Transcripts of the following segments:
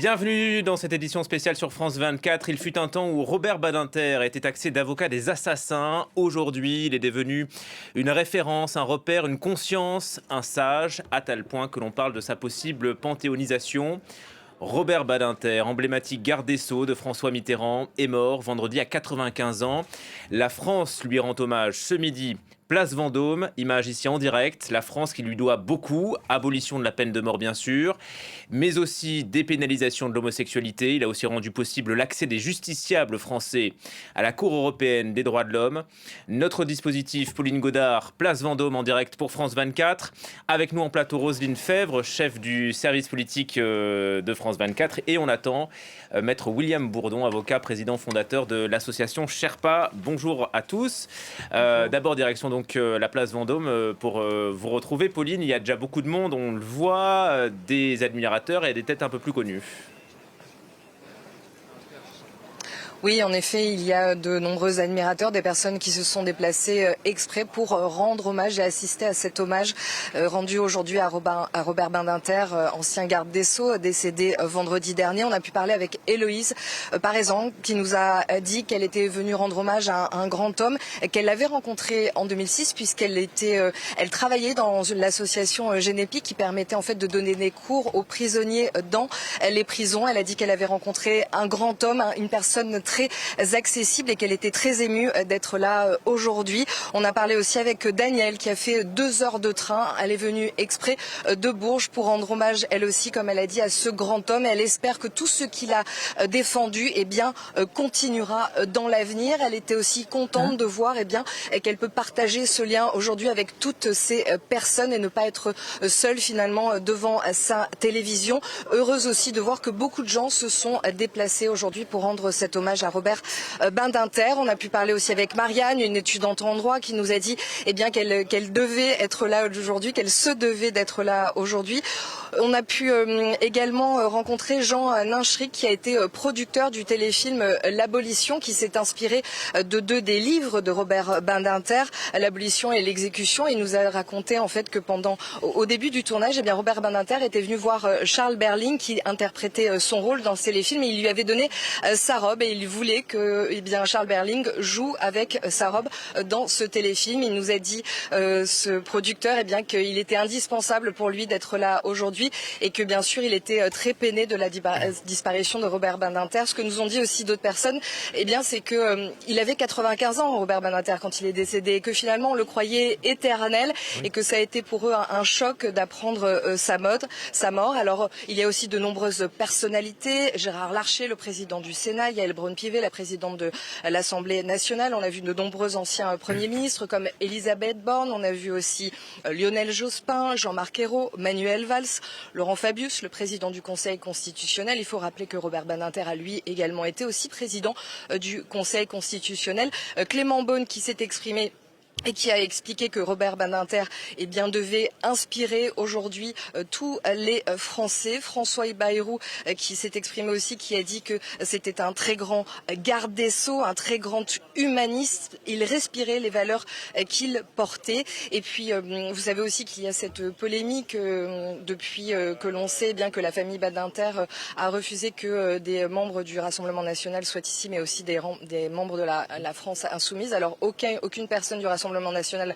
Bienvenue dans cette édition spéciale sur France 24. Il fut un temps où Robert Badinter était taxé d'avocat des assassins. Aujourd'hui, il est devenu une référence, un repère, une conscience, un sage, à tel point que l'on parle de sa possible panthéonisation. Robert Badinter, emblématique garde des Sceaux de François Mitterrand, est mort vendredi à 95 ans. La France lui rend hommage ce midi. Place Vendôme, image ici en direct, la France qui lui doit beaucoup, abolition de la peine de mort bien sûr, mais aussi dépénalisation de l'homosexualité. Il a aussi rendu possible l'accès des justiciables français à la Cour européenne des droits de l'homme. Notre dispositif, Pauline Godard, Place Vendôme en direct pour France 24. Avec nous en plateau, Roselyne Fèvre, chef du service politique de France 24. Et on attend Maître William Bourdon, avocat, président fondateur de l'association Sherpa. Bonjour à tous. D'abord, direction donc la place Vendôme pour vous retrouver. Pauline, il y a déjà beaucoup de monde, on le voit, des admirateurs et des têtes un peu plus connues. Oui, en effet, il y a de nombreux admirateurs, des personnes qui se sont déplacées exprès pour rendre hommage et assister à cet hommage rendu aujourd'hui à Robert Badinter, ancien garde des Sceaux, décédé vendredi dernier. On a pu parler avec Héloïse Paraison, qui nous a dit qu'elle était venue rendre hommage à un grand homme qu'elle l'avait rencontré en 2006, puisqu'elle elle travaillait dans l'association Génépi, qui permettait en fait de donner des cours aux prisonniers dans les prisons. Elle a dit qu'elle avait rencontré un grand homme, une personne très accessible et qu'elle était très émue d'être là aujourd'hui. On a parlé aussi avec Danielle qui a fait 2 heures de train. Elle est venue exprès de Bourges pour rendre hommage, elle aussi, comme elle a dit, à ce grand homme. Elle espère que tout ce qu'il a défendu continuera dans l'avenir. Elle était aussi contente de voir qu'elle peut partager ce lien aujourd'hui avec toutes ces personnes et ne pas être seule finalement devant sa télévision. Heureuse aussi de voir que beaucoup de gens se sont déplacés aujourd'hui pour rendre cet hommage à Robert Badinter. On a pu parler aussi avec Marianne, une étudiante en droit, qui nous a dit qu'elle devait être là aujourd'hui, qu'elle se devait d'être là aujourd'hui. On a pu également rencontrer Jean Nincheric, qui a été producteur du téléfilm L'Abolition, qui s'est inspiré de 2 des livres de Robert Badinter, L'Abolition et l'Exécution. Il nous a raconté en fait que au début du tournage, Robert Badinter était venu voir Charles Berling, qui interprétait son rôle dans ce téléfim, et il lui avait donné sa robe et il voulait que Charles Berling joue avec sa robe dans ce téléfilm. Il nous a dit, ce producteur, qu'il était indispensable pour lui d'être là aujourd'hui et que bien sûr il était très peiné de la disparition de Robert Badinter. Ce que nous ont dit aussi d'autres personnes, c'est que il avait 95 ans, Robert Badinter, quand il est décédé, et que finalement on le croyait éternel, et que ça a été pour eux un choc d'apprendre sa mort. Alors il y a aussi de nombreuses personnalités, Gérard Larcher, le président du Sénat, Yael Braun-Pivet, la présidente de l'Assemblée nationale. On a vu de nombreux anciens premiers ministres comme Elisabeth Borne. On a vu aussi Lionel Jospin, Jean-Marc Ayrault, Manuel Valls, Laurent Fabius, le président du Conseil constitutionnel. Il faut rappeler que Robert Badinter a lui également été aussi président du Conseil constitutionnel. Clément Beaune, qui s'est exprimé et qui a expliqué que Robert Badinter devait inspirer aujourd'hui tous les Français. François Bayrou, qui s'est exprimé aussi, qui a dit que c'était un très grand garde des Sceaux, un très grand humaniste. Il respirait les valeurs qu'il portait. Et puis vous savez aussi qu'il y a cette polémique depuis que l'on sait que la famille Badinter a refusé que des membres du Rassemblement national soient ici, mais aussi des membres de la France insoumise. Alors aucune personne du Rassemblement national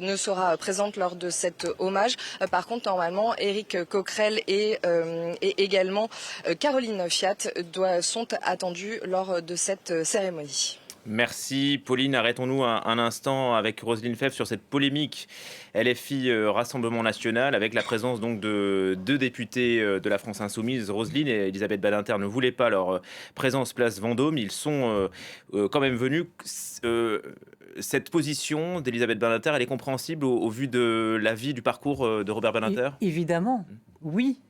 ne sera présente lors de cet hommage. Par contre, normalement, Éric Coquerel et également Caroline Fiat sont attendus lors de cette cérémonie. Merci Pauline. Arrêtons-nous un instant avec Roselyne Fèvre sur cette polémique LFI Rassemblement National, avec la présence donc de 2 députés de la France Insoumise. Roselyne et Elisabeth Badinter ne voulaient pas leur présence place Vendôme. Ils sont quand même venus. Cette position d'Elisabeth Badinter, elle est compréhensible au vu de la vie, du parcours de Robert Badinter ? Évidemment, oui.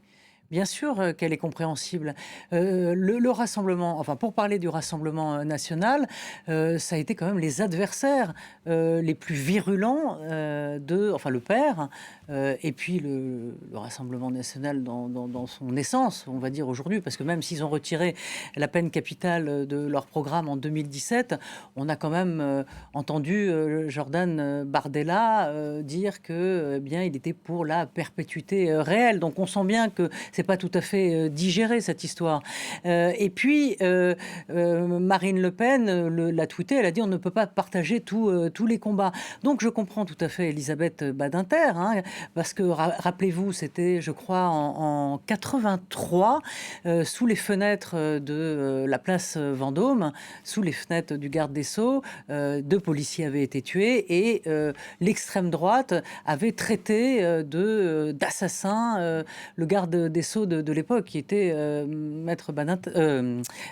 Bien sûr qu'elle est compréhensible. Le rassemblement, pour parler du Rassemblement national, ça a été quand même les adversaires les plus virulents le père, et puis le Rassemblement national dans son essence, on va dire aujourd'hui, parce que même s'ils ont retiré la peine capitale de leur programme en 2017, on a quand même entendu Jordan Bardella dire que il était pour la perpétuité réelle. Donc on sent bien que c'est pas tout à fait digéré cette histoire. Et puis Marine Le Pen l'a tweeté, elle a dit on ne peut pas partager tous les combats. Donc je comprends tout à fait Elisabeth Badinter, hein, parce que rappelez-vous, c'était je crois en 83, sous les fenêtres de la place Vendôme, sous les fenêtres du garde des Sceaux, 2 policiers avaient été tués et l'extrême droite avait traité d'assassin le garde des Sceaux de l'époque, qui était maître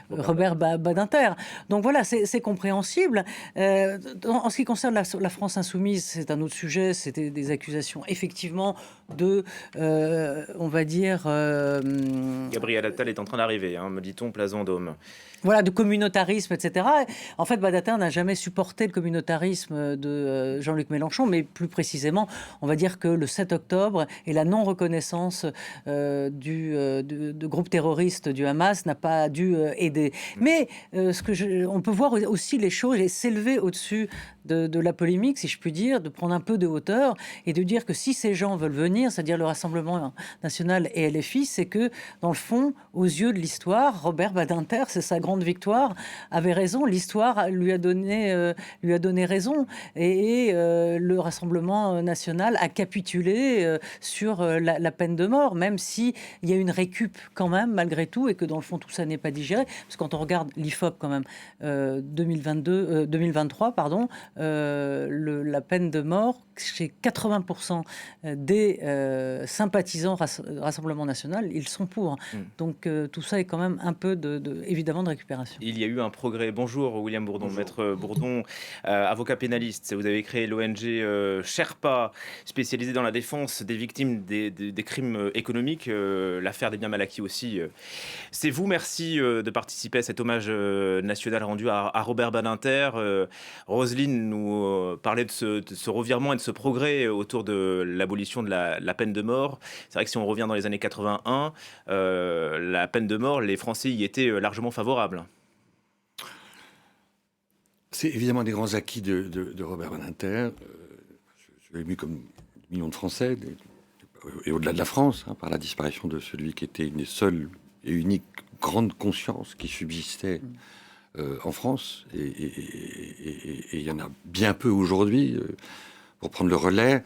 Robert Badinter. Donc voilà, c'est compréhensible. En ce qui concerne la France insoumise, c'est un autre sujet. C'était des accusations effectivement de, on va dire... Gabriel Attal est en train d'arriver, hein, me dit-on, place Vendôme. Voilà, de communautarisme, etc. En fait, Badinter n'a jamais supporté le communautarisme de Jean-Luc Mélenchon, mais plus précisément, on va dire que le 7 octobre et la non-reconnaissance de groupes terroristes du Hamas n'a pas dû aider. Mais on peut voir aussi les choses et s'élever au-dessus de la polémique, si je puis dire, de prendre un peu de hauteur et de dire que si ces gens veulent venir, c'est-à-dire le Rassemblement national et LFI, c'est que, dans le fond, aux yeux de l'histoire, Robert Badinter, c'est sa grande victoire, avait raison. L'histoire lui a donné raison. Et le Rassemblement national a capitulé sur la peine de mort, même s'il y a une récup quand même, malgré tout, et que dans le fond, tout ça n'est pas digéré. Parce que quand on regarde l'IFOP, quand même, 2023, pardon, la peine de mort, chez 80% des sympathisants Rassemblement national, ils sont pour. Donc tout ça est quand même un peu évidemment de récupération. Il y a eu un progrès. Bonjour William Bourdon. Bonjour. Maître Bourdon, avocat pénaliste. Vous avez créé l'ONG Sherpa, spécialisée dans la défense des victimes des crimes économiques, l'affaire des biens mal acquis aussi. C'est vous, merci de participer à cet hommage national rendu à Robert Badinter. Roselyne nous parlait de ce revirement et de ce progrès autour de l'abolition de la peine de mort. C'est vrai que si on revient dans les années 81, la peine de mort, les Français y étaient largement favorables. C'est évidemment des grands acquis de Robert Badinter. Je l'ai mis comme millions de Français, et au-delà de la France, hein, par la disparition de celui qui était une des seules et uniques grandes consciences qui subsistait en France. Et il y en a bien peu aujourd'hui pour prendre le relais.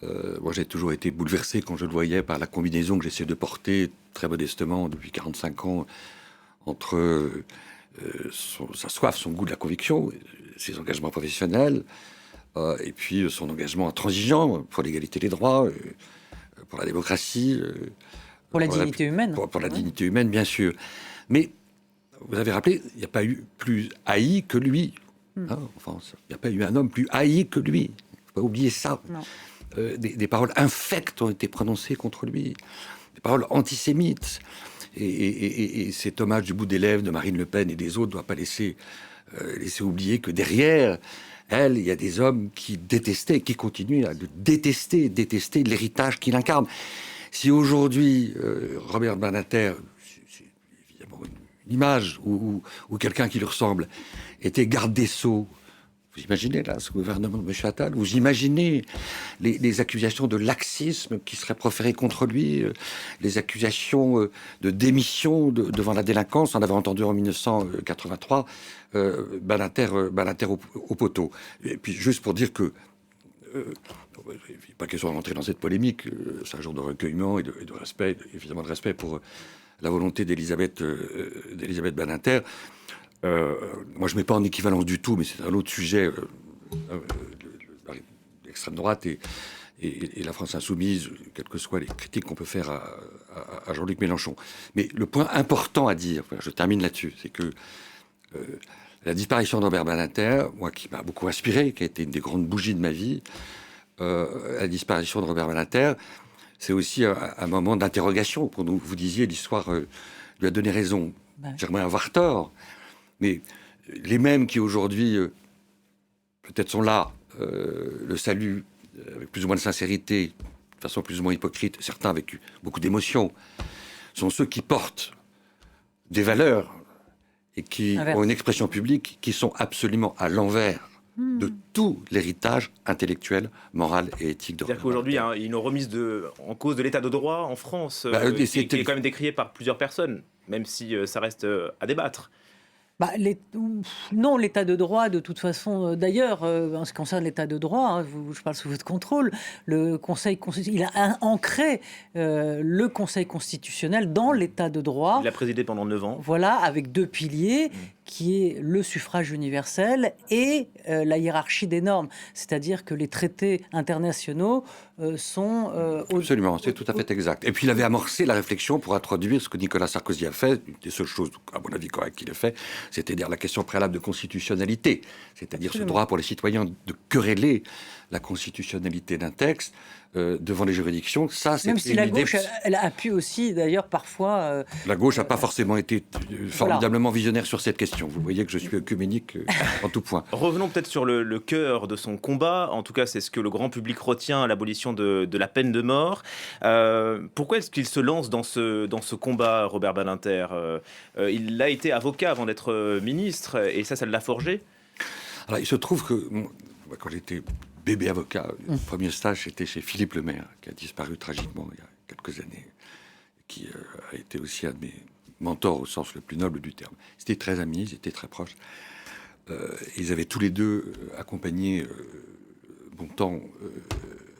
Moi, j'ai toujours été bouleversé quand je le voyais par la combinaison que j'essaie de porter très modestement depuis 45 ans entre sa soif, son goût de la conviction, ses engagements professionnels, et puis son engagement intransigeant pour l'égalité des droits, pour la démocratie. Pour la dignité humaine. Pour la dignité humaine, bien sûr. Mais, vous avez rappelé, il n'y a pas eu plus haï que lui en France. Il n'y a pas eu un homme plus haï que lui. Il ne faut pas oublier ça. Des paroles infectes ont été prononcées contre lui. Des paroles antisémites. Et cet hommage du bout des lèvres de Marine Le Pen et des autres ne doit pas laisser oublier que derrière elle, il y a des hommes qui détestaient, qui continuent à détester l'héritage qu'il incarne. Si aujourd'hui, Robert Badinter, c'est évidemment une image ou quelqu'un qui lui ressemble, était garde des Sceaux, vous imaginez là, ce gouvernement de M. Attal, vous imaginez les accusations de laxisme qui seraient proférées contre lui, les accusations de démission devant la délinquance. On avait entendu en 1983 Badinter au poteau. Et puis juste pour dire que il n'est pas question de rentrer dans cette polémique, c'est un jour de recueillement et de respect, évidemment de respect pour la volonté d'Elisabeth Badinter. Moi, je ne mets pas en équivalence du tout, mais c'est un autre sujet, l'extrême droite et la France insoumise, quelles que soient les critiques qu'on peut faire à Jean-Luc Mélenchon. Mais le point important à dire, je termine là-dessus, c'est que la disparition de Robert Badinter, moi qui m'a beaucoup inspiré, qui a été une des grandes bougies de ma vie, la disparition de Robert Badinter, c'est aussi un moment d'interrogation. Pour nous, vous disiez, l'histoire lui a donné raison. J'aimerais avoir tort. Mais les mêmes qui aujourd'hui peut-être sont là, le saluent avec plus ou moins de sincérité, de façon plus ou moins hypocrite, certains avec beaucoup d'émotion, sont ceux qui portent des valeurs et qui ont une expression publique qui sont absolument à l'envers de tout l'héritage intellectuel, moral et éthique de C'est-à-dire Robert qu'aujourd'hui, Badinter. il y a une remise en cause de l'état de droit en France, qui est quand même décriée par plusieurs personnes, même si ça reste à débattre. Bah, non, l'état de droit, de toute façon, d'ailleurs, en ce qui concerne l'état de droit, hein, je parle sous votre contrôle, le Conseil constitutionnel, il a ancré le Conseil constitutionnel dans l'état de droit. Il a présidé pendant 9 ans. Voilà, avec 2 piliers, qui est le suffrage universel et la hiérarchie des normes. C'est-à-dire que les traités internationaux sont... Absolument, c'est tout à fait exact. Et puis il avait amorcé la réflexion pour introduire ce que Nicolas Sarkozy a fait, une des seules choses, à mon avis, correctes qu'il ait fait, c'est-à-dire la question préalable de constitutionnalité, c'est-à-dire ce droit pour les citoyens de quereller la constitutionnalité d'un texte devant les juridictions. Ça, c'est même si la gauche, elle appuie aussi, d'ailleurs, parfois... La gauche n'a pas forcément été formidablement visionnaire sur cette question. Vous voyez que je suis œcuménique en tout point. Revenons peut-être sur le cœur de son combat. En tout cas, c'est ce que le grand public retient, l'abolition de la peine de mort. Pourquoi est-ce qu'il se lance dans ce combat, Robert Badinter ? Il a été avocat avant d'être ministre, et ça l'a forgé. Alors, il se trouve que, quand j'étais bébé avocat, le premier stage, c'était chez Philippe Lemaire, qui a disparu tragiquement il y a quelques années, qui a été aussi un de mes mentors au sens le plus noble du terme. Ils étaient très amis, ils étaient très proches. Ils avaient tous les deux accompagné Bontemps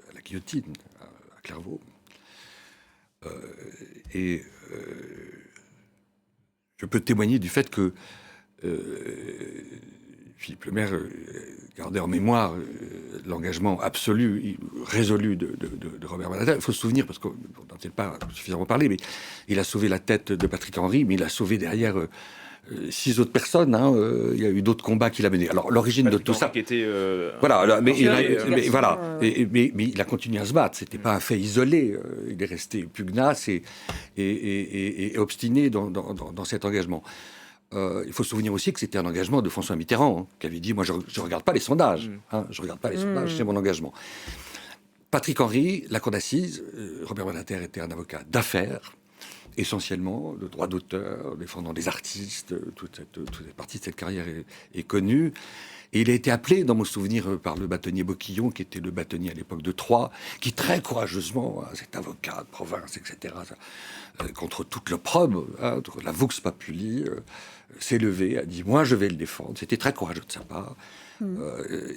à la guillotine, à Clairvaux. Et je peux témoigner du fait que Philippe Lemaire gardait en mémoire l'engagement absolu, résolu de Robert Badinter. Il faut se souvenir, parce qu'on n'en a pas suffisamment parlé, mais il a sauvé la tête de Patrick Henry, mais il a sauvé derrière 6 autres personnes. Il y a eu d'autres combats qu'il a menés. Alors l'origine de tout ça, qui était, voilà, mais il a continué à se battre. C'était pas un fait isolé. Il est resté pugnace et obstiné dans cet engagement. Il faut se souvenir aussi que c'était un engagement de François Mitterrand, qui avait dit « Moi, je ne regarde pas les sondages. Je regarde pas les sondages, c'est mon engagement. » Patrick Henry, la cour d'assises, Robert Badinter était un avocat d'affaires, essentiellement, le droit d'auteur, défendant des artistes, toute cette partie de cette carrière est connue. Et il a été appelé, dans mon souvenir, par le bâtonnier Boquillon, qui était le bâtonnier à l'époque de Troyes, qui très courageusement, cet avocat de province, etc., contre toute l'opprobre, la vox populi, s'est levé, a dit « Moi, je vais le défendre ». C'était très courageux de sa part.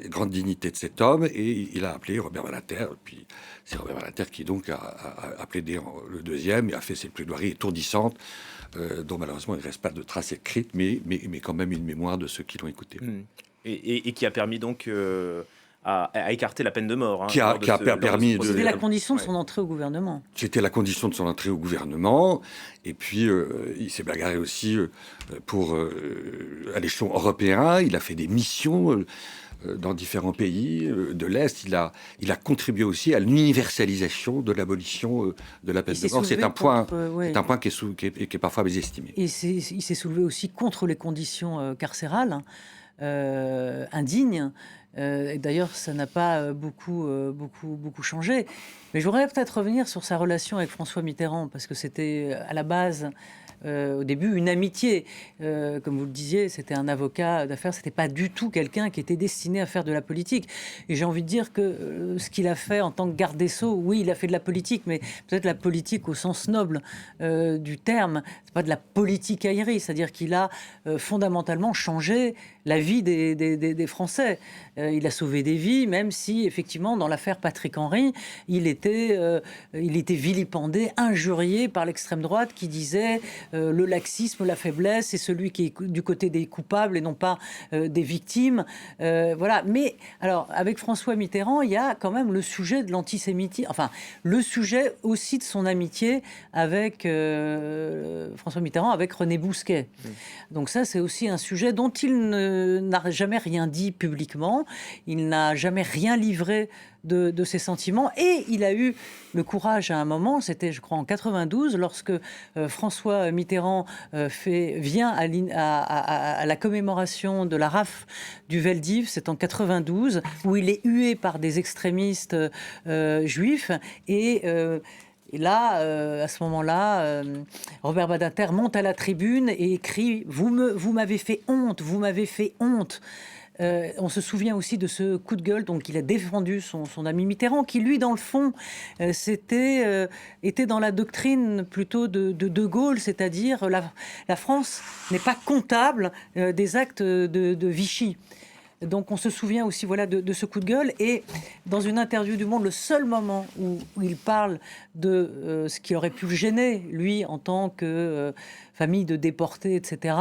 Grande dignité de cet homme, et il a appelé Robert Badinter. Puis c'est Robert Badinter qui donc a plaidé le deuxième et a fait ses plaidoiries étourdissantes, dont malheureusement il ne reste pas de traces écrites, mais quand même une mémoire de ceux qui l'ont écouté. Et qui a permis donc à écarter la peine de mort. C'était la condition de son entrée au gouvernement. C'était la condition de son entrée au gouvernement. Et puis, il s'est bagarré aussi à l'échelon européen. Il a fait des missions dans différents pays de l'Est. Il a contribué aussi à l'universalisation de l'abolition de la peine de mort. C'est un point qui est parfois mésestimé. Et il s'est soulevé aussi contre les conditions carcérales indignes. D'ailleurs, ça n'a pas beaucoup changé. Mais je voudrais peut-être revenir sur sa relation avec François Mitterrand, parce que c'était à la base, au début, une amitié. Comme vous le disiez, c'était un avocat d'affaires, c'était pas du tout quelqu'un qui était destiné à faire de la politique. Et j'ai envie de dire que ce qu'il a fait en tant que garde des Sceaux, oui, il a fait de la politique, mais peut-être la politique au sens noble du terme. C'est pas de la politicaillerie, c'est-à-dire qu'il a fondamentalement changé la vie des Français. Il a sauvé des vies, même si, effectivement, dans l'affaire Patrick Henry, il était vilipendé, injurié par l'extrême droite qui disait le laxisme, la faiblesse, c'est celui qui est du côté des coupables et non pas des victimes. Voilà. Mais alors, avec François Mitterrand, il y a quand même le sujet de l'antisémitisme, enfin, le sujet aussi de son amitié avec François Mitterrand, avec René Bousquet. Donc ça, c'est aussi un sujet dont il n'a jamais rien dit publiquement. Il n'a jamais rien livré de ses sentiments, et il a eu le courage à un moment, c'était je crois en 92, lorsque François Mitterrand vient à la commémoration de la rafle du Veldiv, c'est en 92, où il est hué par des extrémistes juifs, et là, à ce moment-là, Robert Badinter monte à la tribune et écrit « Vous m'avez fait honte, vous m'avez fait honte ». On se souvient aussi de ce coup de gueule, donc il a défendu son ami Mitterrand, qui lui, dans le fond, était dans la doctrine plutôt de Gaulle, c'est-à-dire la France n'est pas comptable des actes de Vichy. Donc on se souvient aussi de ce coup de gueule. Et dans une interview du Monde, le seul moment où il parle de ce qui aurait pu le gêner, lui, en tant que famille de déportés, etc.,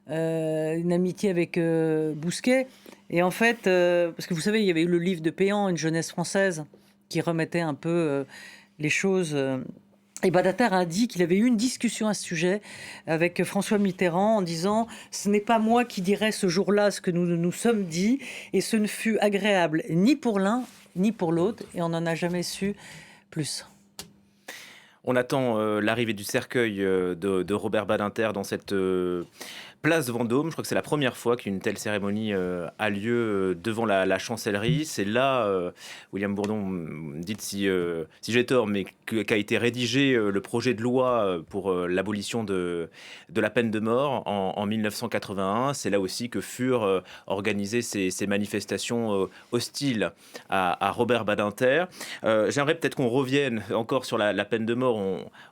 une amitié avec Bousquet. Et en fait, parce que vous savez, il y avait eu le livre de Péan, Une jeunesse française, qui remettait un peu les choses... Et Badinter a dit qu'il avait eu une discussion à ce sujet avec François Mitterrand en disant « Ce n'est pas moi qui dirai ce jour-là ce que nous nous sommes dit, et ce ne fut agréable ni pour l'un ni pour l'autre, et on n'en a jamais su plus. » On attend l'arrivée du cercueil de Robert Badinter dans cette place Vendôme. Je crois que c'est la première fois qu'une telle cérémonie a lieu devant la chancellerie. C'est là, William Bourdon, dites si j'ai tort, mais qu'a été rédigé le projet de loi pour l'abolition de la peine de mort en 1981. C'est là aussi que furent organisées ces manifestations hostiles à Robert Badinter. J'aimerais peut-être qu'on revienne encore sur la peine de mort.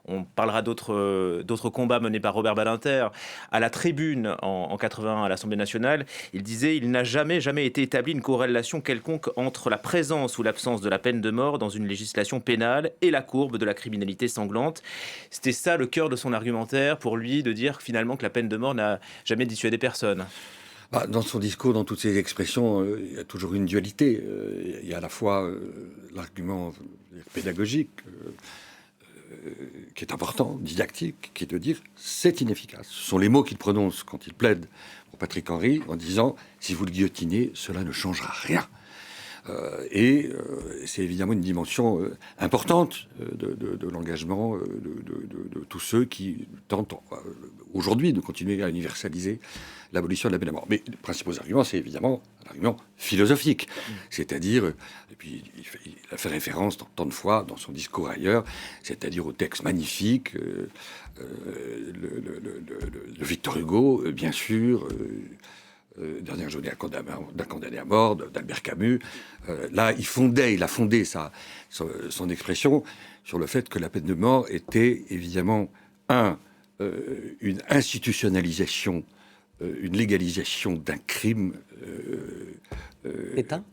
On parlera d'autres combats menés par Robert Badinter. À la tribune en 81 à l'Assemblée nationale, il disait « Il n'a jamais été établi une corrélation quelconque entre la présence ou l'absence de la peine de mort dans une législation pénale et la courbe de la criminalité sanglante ». C'était ça le cœur de son argumentaire pour lui, de dire finalement que la peine de mort n'a jamais dissuadé personne. Dans son discours, dans toutes ses expressions, il y a toujours une dualité. Il y a à la fois l'argument pédagogique qui est important, didactique, qui est de dire c'est inefficace. Ce sont les mots qu'il prononce quand il plaide pour Patrick Henry en disant si vous le guillotinez, cela ne changera rien. C'est évidemment une dimension importante de l'engagement de tous ceux qui tentent aujourd'hui de continuer à universaliser l'abolition de la peine de mort. Mais les principaux arguments, c'est évidemment un argument philosophique. C'est-à-dire, et puis il a fait référence tant de fois dans son discours ailleurs, c'est-à-dire au texte magnifique de Victor Hugo, bien sûr, Dernière journée d'un condamné à mort, d'Albert Camus. Là, il a fondé son expression sur le fait que la peine de mort était évidemment, une institutionnalisation, une légalisation d'un crime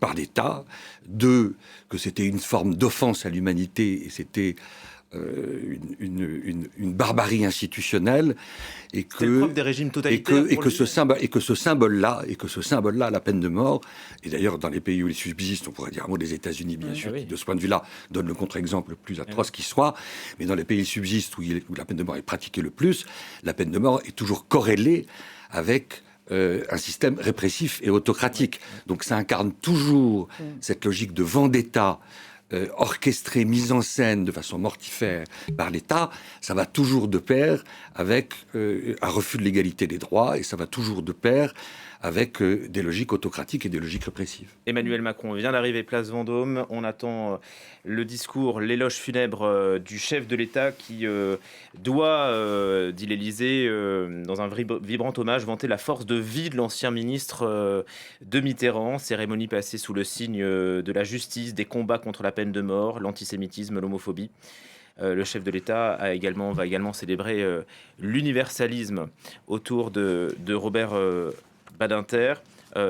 par l'État. 2, que c'était une forme d'offense à l'humanité et c'était une barbarie institutionnelle, et que le propre des régimes totalitaires et que ce symbole-là, la peine de mort, et d'ailleurs dans les pays où il subsiste, on pourrait dire un mot des États-Unis bien sûr, qui de ce point de vue-là donne le contre-exemple le plus atroce qui soit, mais dans les pays où il subsiste où la peine de mort est pratiquée le plus, la peine de mort est toujours corrélée avec un système répressif et autocratique. Donc ça incarne toujours cette logique de vendetta orchestrée, mise en scène de façon mortifère par l'État. Ça va toujours de pair avec un refus de l'égalité des droits, et ça va toujours de pair avec des logiques autocratiques et des logiques répressives. Emmanuel Macron vient d'arriver place Vendôme. On attend le discours, l'éloge funèbre du chef de l'État qui doit, dit l'Élysée, dans un vibrant hommage, vanter la force de vie de l'ancien ministre de Mitterrand. Cérémonie passée sous le signe de la justice, des combats contre la peine de mort, l'antisémitisme, l'homophobie. Le chef de l'État va également célébrer l'universalisme autour de Robert Badinter.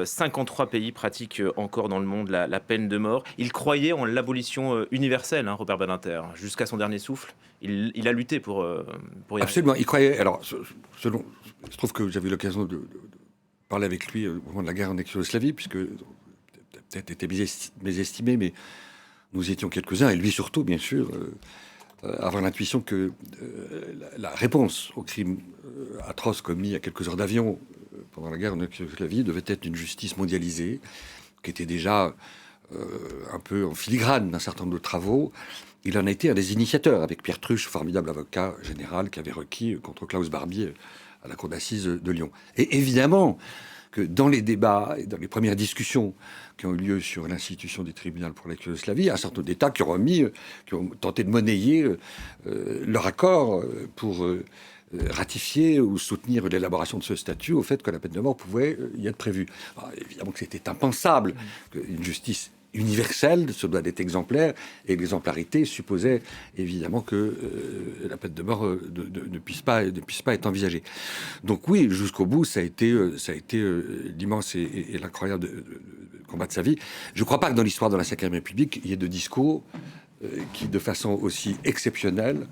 53 pays pratiquent encore dans le monde la peine de mort. Il croyait en l'abolition universelle, Robert Badinter, jusqu'à son dernier souffle. Il a lutté pour y Absolument, il croyait. Alors, je trouve que j'avais eu l'occasion de parler avec lui au moment de la guerre en ex-Yougoslavie, puisque peut-être était mésestimé, mais nous étions quelques-uns, et lui surtout, bien sûr, avoir l'intuition que la réponse au crime atroce commis à quelques heures d'avion pendant la guerre en ex-Yougoslavie devait être une justice mondialisée, qui était déjà un peu en filigrane d'un certain nombre de travaux. Il en a été un des initiateurs, avec Pierre Truche, formidable avocat général qui avait requis contre Klaus Barbie à la cour d'assises de Lyon. Et évidemment que dans les débats et dans les premières discussions qui ont eu lieu sur l'institution des tribunaux pour l'ex-Yougoslavie, il y a un certain nombre d'États qui ont tenté de monnayer leur accord pour ratifier ou soutenir l'élaboration de ce statut au fait que la peine de mort pouvait y être prévue. Alors, évidemment que c'était impensable, qu'une justice universelle se doit d'être exemplaire, et l'exemplarité supposait évidemment que la peine de mort ne puisse pas être envisagée. Donc oui, jusqu'au bout, ça a été l'immense et l'incroyable combat de sa vie. Je ne crois pas que dans l'histoire de la Ve République, il y ait de discours qui, de façon aussi exceptionnelle,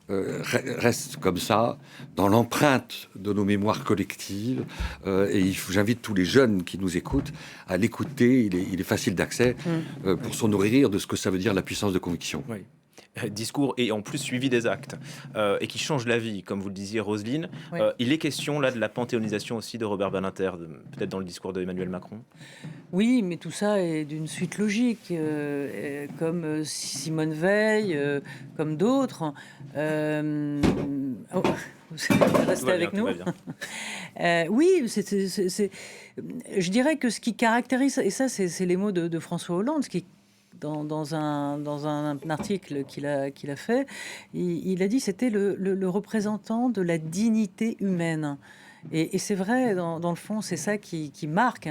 reste comme ça, dans l'empreinte de nos mémoires collectives. J'invite tous les jeunes qui nous écoutent à l'écouter. Il est facile d'accès pour se nourrir de ce que ça veut dire la puissance de conviction. Oui. Discours et en plus suivi des actes et qui change la vie, comme vous le disiez, Roselyne. Oui. Il est question là de la panthéonisation aussi de Robert Badinter, peut-être dans le discours d'Emmanuel Macron. Oui, mais tout ça est d'une suite logique, comme Simone Veil, comme d'autres. Oh, vous restez avec nous. Oui, je dirais que ce qui caractérise, et ça c'est les mots de François Hollande, ce qui dans un article qu'il a fait, il a dit c'était le représentant de la dignité humaine. Et c'est vrai, dans le fond, c'est ça qui marque.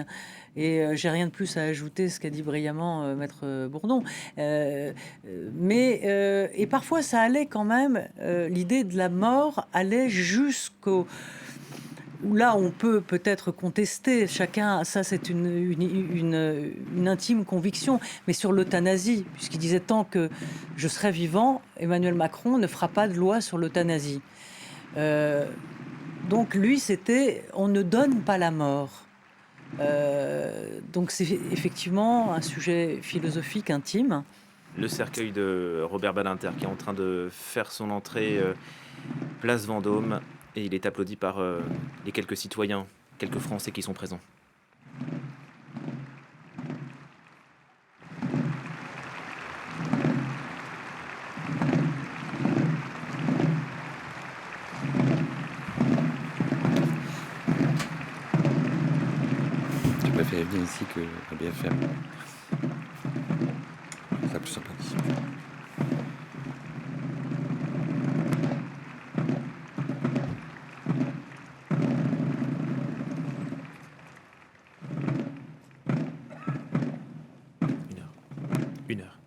Et j'ai rien de plus à ajouter ce qu'a dit brillamment Maître Bourdon. Et parfois, ça allait quand même, l'idée de la mort allait jusqu'au... Où là, on peut peut-être contester, chacun, ça c'est une intime conviction, mais sur l'euthanasie, puisqu'il disait tant que je serai vivant, Emmanuel Macron ne fera pas de loi sur l'euthanasie. Donc lui, c'était on ne donne pas la mort. Donc c'est effectivement un sujet philosophique intime. Le cercueil de Robert Badinter qui est en train de faire son entrée place Vendôme. Et il est applaudi par les quelques citoyens, quelques Français qui sont présents. Je préfère venir ici que à BFM. C'est plus sympa ici. Une heure.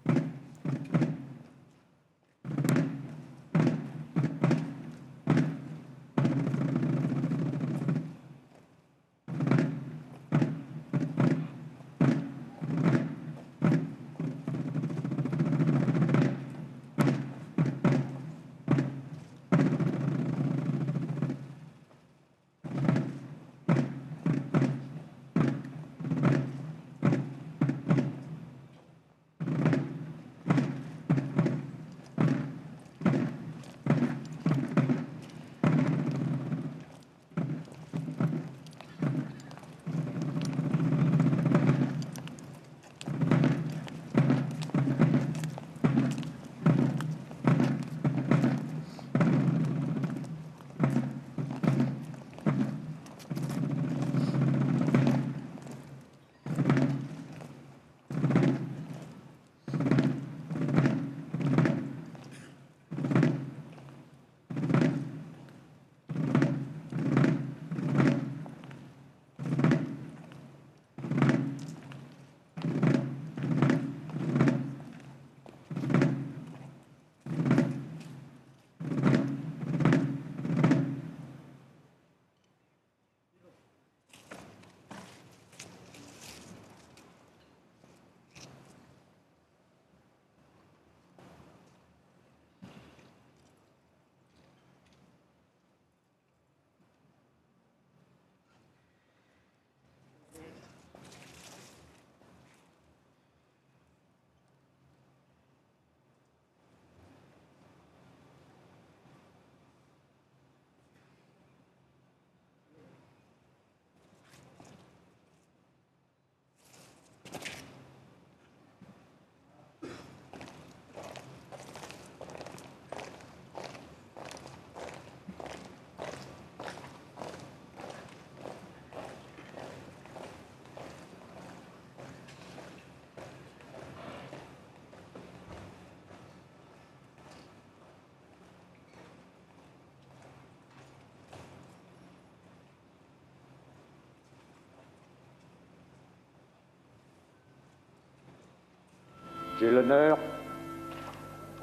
J'ai l'honneur,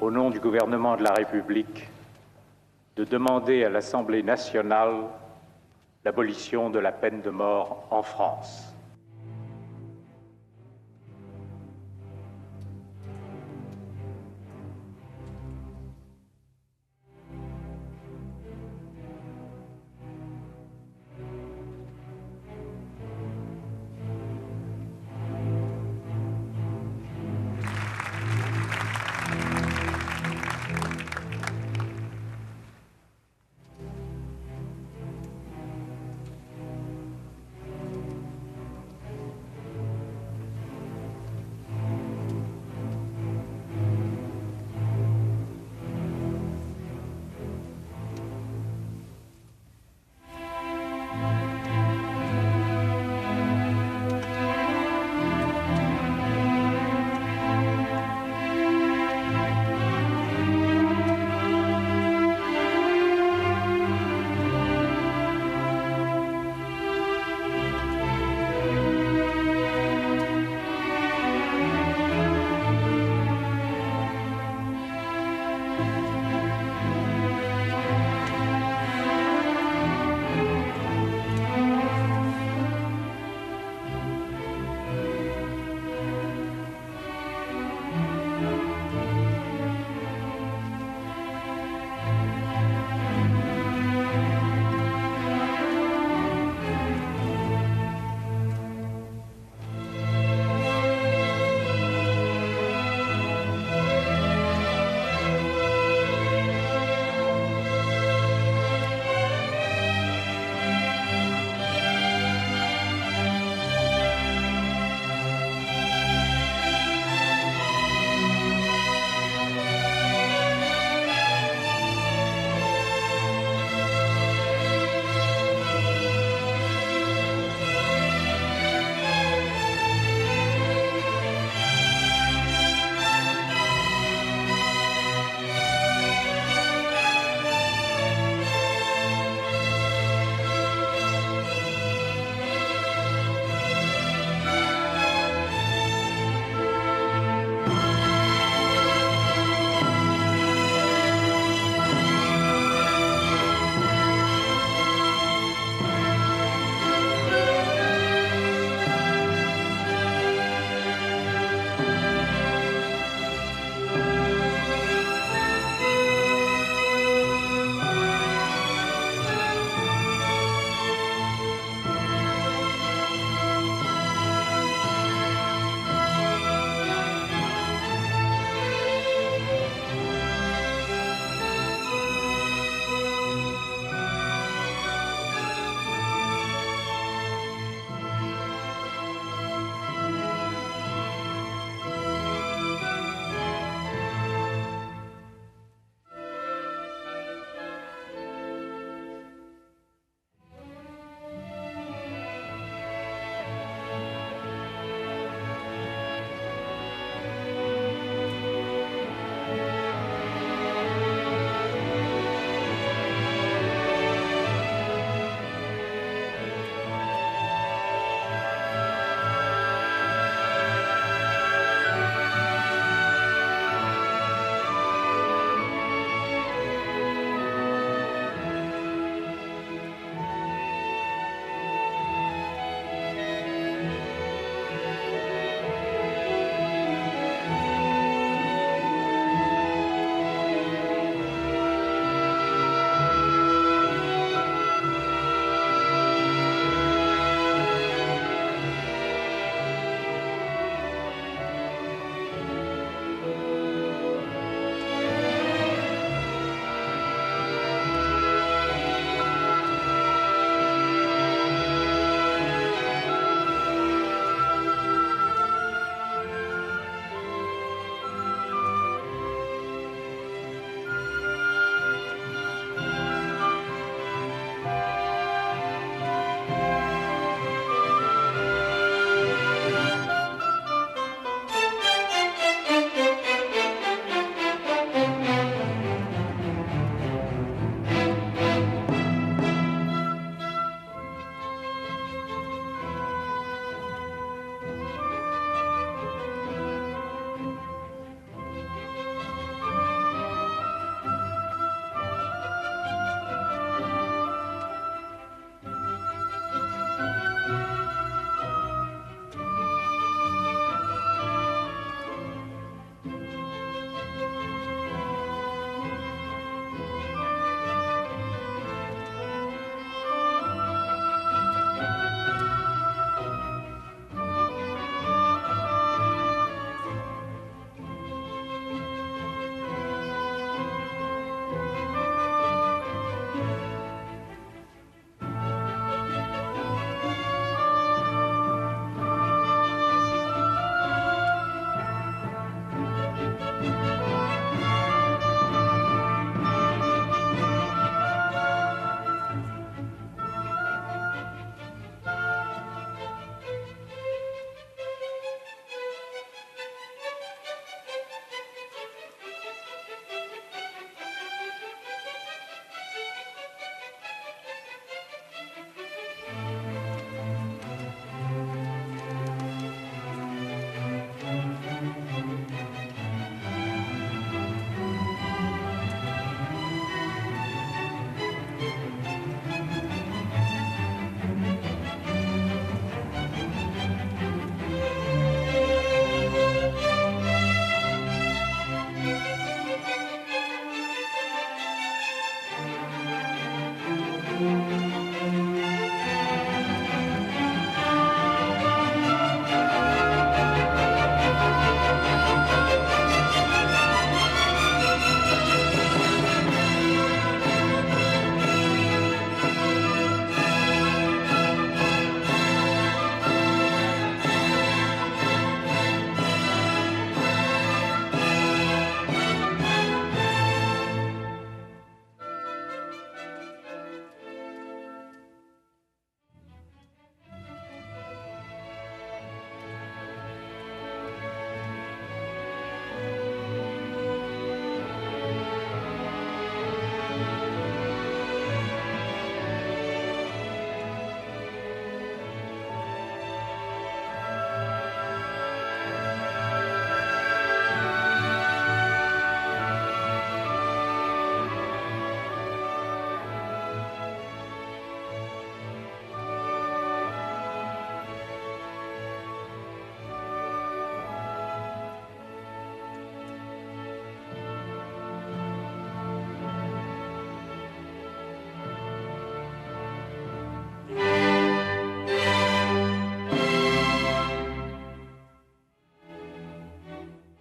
au nom du gouvernement de la République, de demander à l'Assemblée nationale l'abolition de la peine de mort en France.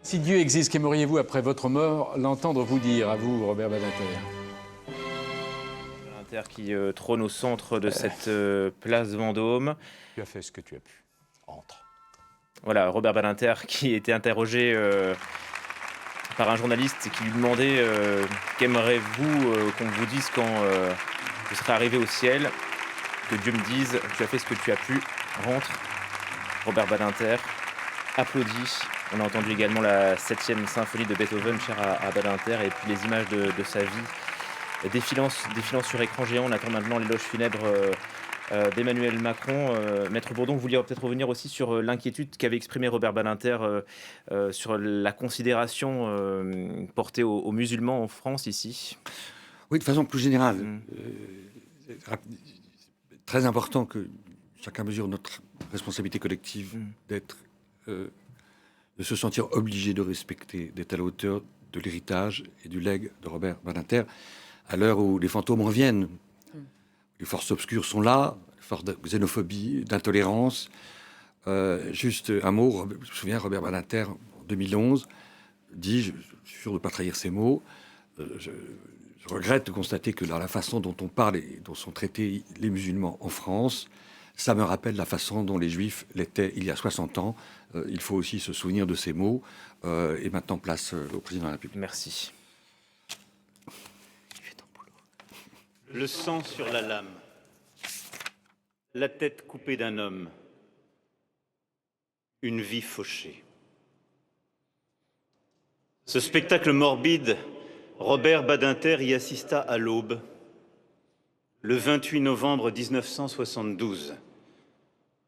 Si Dieu existe, qu'aimeriez-vous après votre mort l'entendre vous dire, à vous, Robert Badinter? Badinter qui trône au centre de cette place Vendôme. Tu as fait ce que tu as pu. Entre. Voilà, Robert Badinter qui était interrogé par un journaliste qui lui demandait qu'aimerez-vous qu'on vous dise quand vous serez arrivé au ciel, que Dieu me dise, tu as fait ce que tu as pu, rentre. Robert Badinter applaudit. On a entendu également la 7e symphonie de Beethoven, chère à Badinter, et puis les images de sa vie défilant sur écran géant. On attend maintenant l'éloge funèbre d'Emmanuel Macron. Maître Bourdon, vous vouliez peut-être revenir aussi sur l'inquiétude qu'avait exprimée Robert Badinter sur la considération portée aux musulmans en France ici. Oui, de façon plus générale. Très important que chacun mesure notre responsabilité collective de se sentir obligé de respecter, d'être à la hauteur de l'héritage et du legs de Robert Badinter, à l'heure où les fantômes reviennent. Les forces obscures sont là, les forces de xénophobie, d'intolérance. Juste un mot, je me souviens, Robert Badinter, en 2011, dit, je suis sûr de ne pas trahir ses mots, je regrette de constater que la façon dont on parle et dont sont traités les musulmans en France, ça me rappelle la façon dont les Juifs l'étaient il y a 60 ans. Il faut aussi se souvenir de ces mots. Et maintenant, place au Président de la République. Merci. Le sang sur la lame, la tête coupée d'un homme, une vie fauchée. Ce spectacle morbide, Robert Badinter y assista à l'aube, le 28 novembre 1972,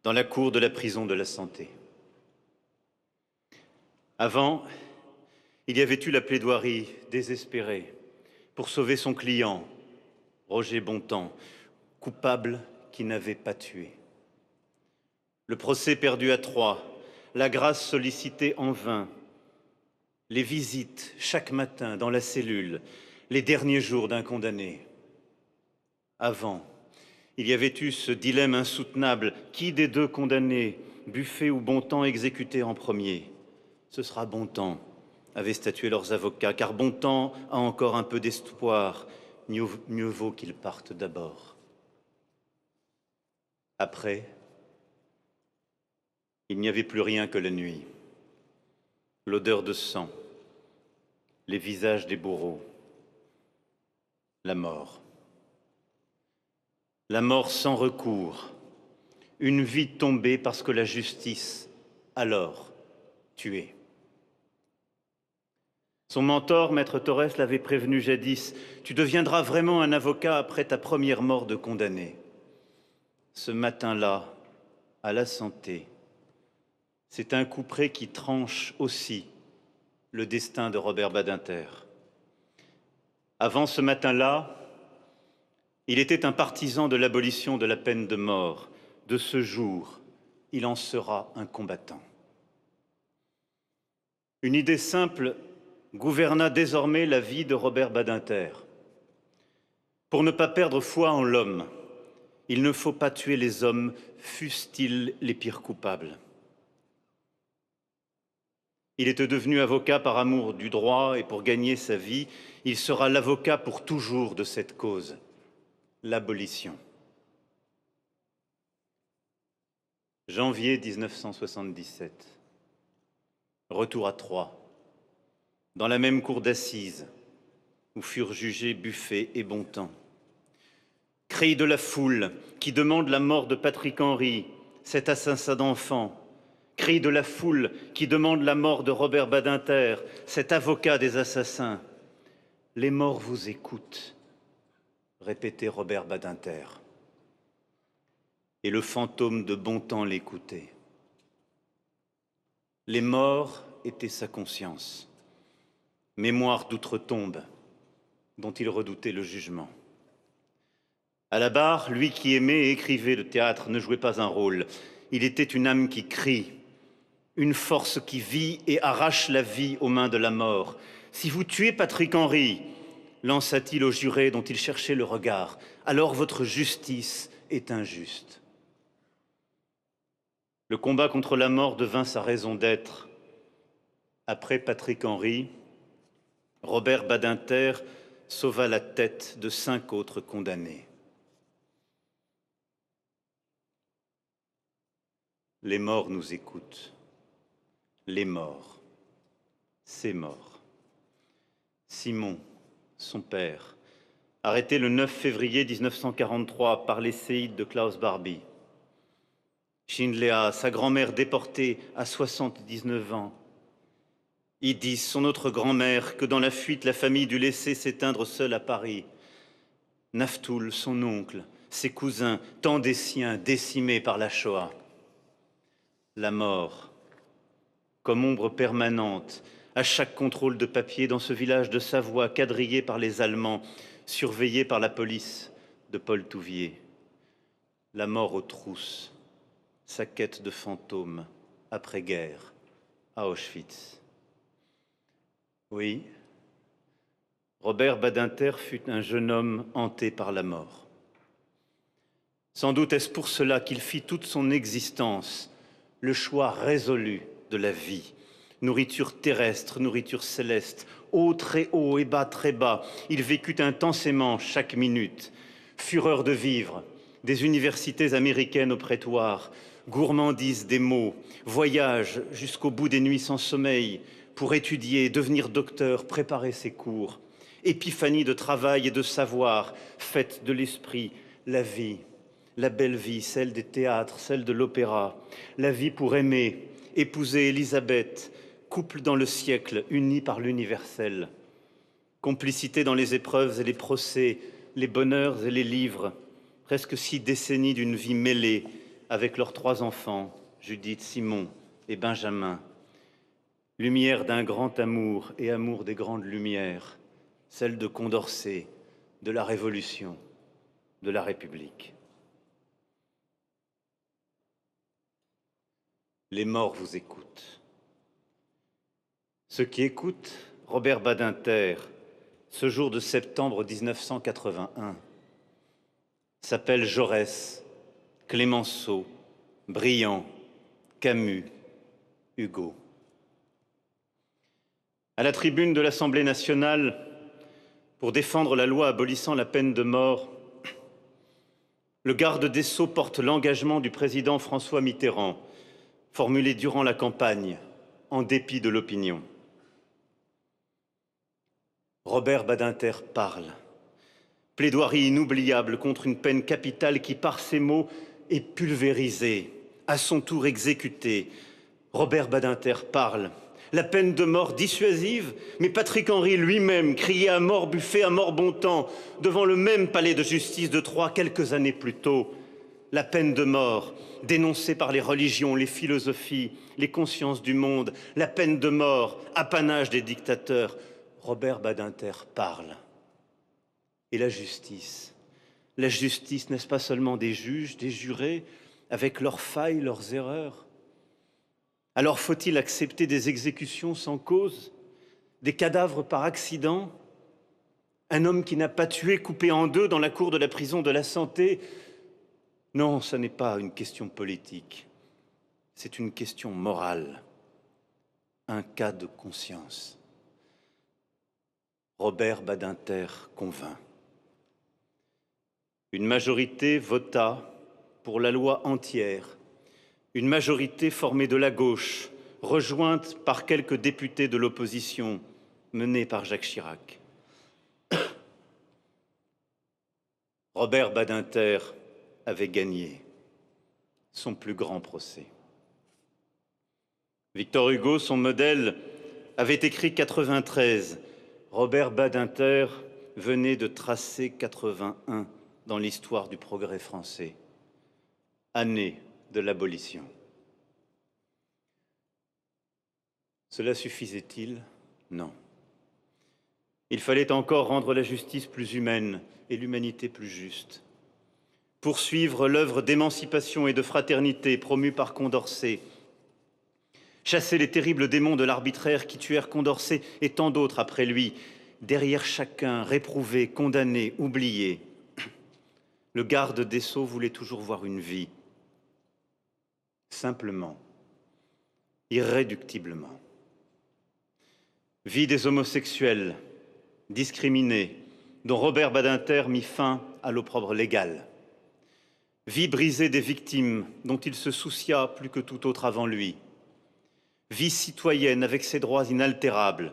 dans la cour de la prison de la Santé. Avant, il y avait eu la plaidoirie désespérée pour sauver son client, Roger Bontemps, coupable qui n'avait pas tué. Le procès perdu à Troyes, la grâce sollicitée en vain, les visites chaque matin dans la cellule, les derniers jours d'un condamné. Avant, il y avait eu ce dilemme insoutenable. Qui des deux condamnés, Buffet ou Bontemps, exécutés en premier? Ce sera Bontemps, avaient statué leurs avocats, car Bontemps a encore un peu d'espoir. Mieux vaut qu'il parte d'abord. Après, il n'y avait plus rien que la nuit. L'odeur de sang, les visages des bourreaux, la mort. La mort sans recours, une vie tombée parce que la justice, alors, tuée. Son mentor, Maître Torres, l'avait prévenu jadis, « Tu deviendras vraiment un avocat après ta première mort de condamné. » Ce matin-là, à la Santé, c'est un couperet qui tranche aussi le destin de Robert Badinter. Avant ce matin-là, il était un partisan de l'abolition de la peine de mort. De ce jour, il en sera un combattant. Une idée simple gouverna désormais la vie de Robert Badinter. Pour ne pas perdre foi en l'homme, il ne faut pas tuer les hommes, fussent-ils les pires coupables. Il était devenu avocat par amour du droit et pour gagner sa vie, il sera l'avocat pour toujours de cette cause, l'abolition. Janvier 1977. Retour à Troyes, dans la même cour d'assises où furent jugés Buffet et Bontemps. Cri de la foule qui demande la mort de Patrick Henry, cet assassin d'enfants. Cri de la foule qui demande la mort de Robert Badinter, cet avocat des assassins. Les morts vous écoutent, répétait Robert Badinter. Et le fantôme de Bontemps l'écoutait. Les morts étaient sa conscience, mémoire d'outre-tombe dont il redoutait le jugement. À la barre, lui qui aimait et écrivait le théâtre ne jouait pas un rôle. Il était une âme qui crie, une force qui vit et arrache la vie aux mains de la mort. « Si vous tuez Patrick Henry, lança-t-il au juré dont il cherchait le regard, alors votre justice est injuste. » Le combat contre la mort devint sa raison d'être. Après Patrick Henry, Robert Badinter sauva la tête de 5 autres condamnés. Les morts nous écoutent. Les morts. Ces morts. Simon, son père, arrêté le 9 février 1943 par les séides de Klaus Barbie. Schindléa, sa grand-mère déportée à 79 ans. Idis, son autre grand-mère, que dans la fuite, la famille dut laisser s'éteindre seule à Paris. Naftoul, son oncle, ses cousins, tant des siens, décimés par la Shoah. La mort, comme ombre permanente, à chaque contrôle de papier dans ce village de Savoie, quadrillé par les Allemands, surveillé par la police de Paul Touvier. La mort aux trousses, sa quête de fantôme, après-guerre, à Auschwitz. Oui, Robert Badinter fut un jeune homme hanté par la mort. Sans doute est-ce pour cela qu'il fit toute son existence le choix résolu de la vie. Nourriture terrestre, nourriture céleste, haut très haut et bas très bas. Il vécut intensément chaque minute. Fureur de vivre, des universités américaines au prétoire, gourmandise des mots, voyage jusqu'au bout des nuits sans sommeil, pour étudier, devenir docteur, préparer ses cours. Épiphanie de travail et de savoir, fête de l'esprit, la vie, la belle vie, celle des théâtres, celle de l'opéra, la vie pour aimer, épouser Élisabeth, couple dans le siècle, unis par l'universel. Complicité dans les épreuves et les procès, les bonheurs et les livres, presque 6 décennies d'une vie mêlée avec leurs 3 enfants, Judith, Simon et Benjamin. Lumière d'un grand amour et amour des grandes lumières, celle de Condorcet, de la Révolution, de la République. Les morts vous écoutent. Ceux qui écoutent Robert Badinter, ce jour de septembre 1981, s'appellent Jaurès, Clémenceau, Briand, Camus, Hugo. À la tribune de l'Assemblée nationale, pour défendre la loi abolissant la peine de mort, le garde des Sceaux porte l'engagement du président François Mitterrand, formulé durant la campagne, en dépit de l'opinion. Robert Badinter parle. Plaidoirie inoubliable contre une peine capitale qui, par ses mots, est pulvérisée, à son tour exécutée. Robert Badinter parle. La peine de mort dissuasive, mais Patrick Henry lui-même criait à mort buffet, à mort bon temps, devant le même palais de justice de Troyes quelques années plus tôt. La peine de mort, dénoncée par les religions, les philosophies, les consciences du monde, la peine de mort, apanage des dictateurs. Robert Badinter parle. Et la justice, n'est-ce pas seulement des juges, des jurés, avec leurs failles, leurs erreurs? Alors faut-il accepter des exécutions sans cause, des cadavres par accident? Un homme qui n'a pas tué, coupé en 2 dans la cour de la prison de la Santé? Non, ce n'est pas une question politique, c'est une question morale, un cas de conscience. Robert Badinter convainc. Une majorité vota pour la loi entière, une majorité formée de la gauche, rejointe par quelques députés de l'opposition, menée par Jacques Chirac. Robert Badinter avait gagné son plus grand procès. Victor Hugo, son modèle, avait écrit 93. Robert Badinter venait de tracer 81 dans l'histoire du progrès français, année de l'abolition. Cela suffisait-il? Non. Il fallait encore rendre la justice plus humaine et l'humanité plus juste. Poursuivre l'œuvre d'émancipation et de fraternité promue par Condorcet. Chasser les terribles démons de l'arbitraire qui tuèrent Condorcet et tant d'autres après lui. Derrière chacun, réprouvé, condamné, oublié. Le garde des Sceaux voulait toujours voir une vie. Simplement, irréductiblement. Vie des homosexuels, discriminés, dont Robert Badinter mit fin à l'opprobre légal. Vie brisée des victimes, dont il se soucia plus que tout autre avant lui. Vie citoyenne avec ses droits inaltérables.